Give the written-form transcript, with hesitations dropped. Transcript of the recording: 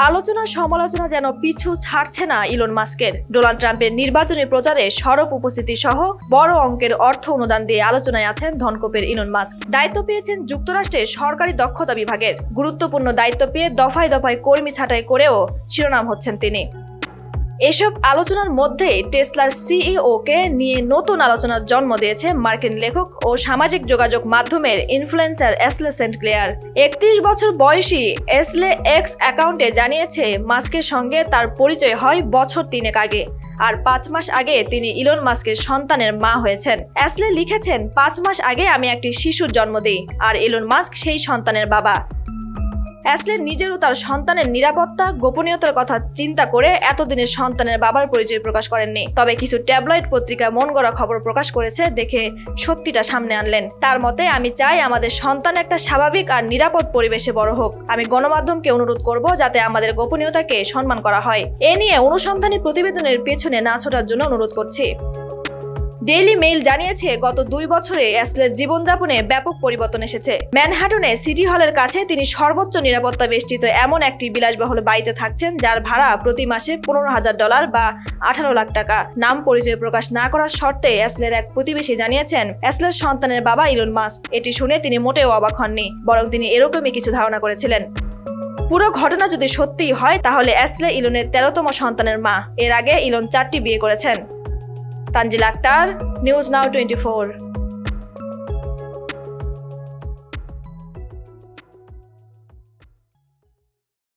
আলোচনা সমালোচনা যেন পিছু ছাড়ছে না ইলন মাস্কের। ডোনাল্ড ট্রাম্পের নির্বাচনী প্রচারে সরব উপস্থিতি সহ বড় অঙ্কের অর্থ অনুদান দিয়ে আলোচনায় আছেন ধনকুবের ইলন মাস্ক। দায়িত্ব পেয়েছেন যুক্তরাষ্ট্রের সরকারি দক্ষতা বিভাগের। গুরুত্বপূর্ণ দায়িত্ব পেয়ে দফায় দফায় কর্মী ছাঁটাই করেও শিরোনাম হচ্ছেন তিনি। এসব আলোচনার মধ্যে টেসলার সিইও কে নিয়ে নতুন আলোচনার জন্ম দিয়েছে মার্কিন লেখক ও সামাজিক যোগাযোগ মাধ্যমের ইনফ্লুয়েন্সার এসলে সেন্ট ক্লেয়ার। 31 বছর বয়সী এসলে এক্স অ্যাকাউন্টে জানিয়েছে মাস্কের সঙ্গে তার পরিচয় হয় বছর 3 আগে, আর 5 মাস আগে তিনি ইলন মাস্কের সন্তানের মা হয়েছেন। এসলে লিখেছেন, 5 মাস আগে আমি একটি শিশুর জন্ম দিই, আর ইলন মাস্ক সেই সন্তানের বাবা। এসলে নিজেরও তার সন্তানের নিরাপত্তা গোপনীয়তার কথা চিন্তা করে এতদিনের সন্তানের বাবার পরিচয় প্রকাশ করেননি। তবে কিছু ট্যাবলয়েড পত্রিকা মন গড়া খবর প্রকাশ করেছে দেখে সত্যিটা সামনে আনলেন। তার মতে, আমি চাই আমাদের সন্তান একটা স্বাভাবিক আর নিরাপদ পরিবেশে বড় হোক। আমি গণমাধ্যমকে অনুরোধ করব যাতে আমাদের গোপনীয়তাকে সম্মান করা হয়। এ নিয়ে অনুসন্ধানী প্রতিবেদনের পেছনে না ছোটার জন্য অনুরোধ করছি। ডেইলি মেইল জানিয়েছে, গত 2 বছরে এসলের জীবনযাপনে ব্যাপক পরিবর্তন এসেছে। ম্যানহাটনে সিটি হলের কাছে তিনি সর্বোচ্চ নিরাপত্তা বেষ্টিত এমন একটি বিলাসবহুল বাড়িতে থাকছেন, যার ভাড়া প্রতি মাসে $15,000 বা 18 লাখ টাকা। নাম পরিচয় প্রকাশ না করার শর্তে এসলের এক প্রতিবেশী জানিয়েছেন, এসলের সন্তানের বাবা ইলন মাস্ক। এটি শুনে তিনি মোটেও অবাক হননি, বরং তিনি এরকমই কিছু ধারণা করেছিলেন। পুরো ঘটনা যদি সত্যিই হয়, তাহলে এসলে ইলনের 13তম সন্তানের মা। এর আগে ইলন 4টি বিয়ে করেছেন। Tanjil Akter, News Now 24।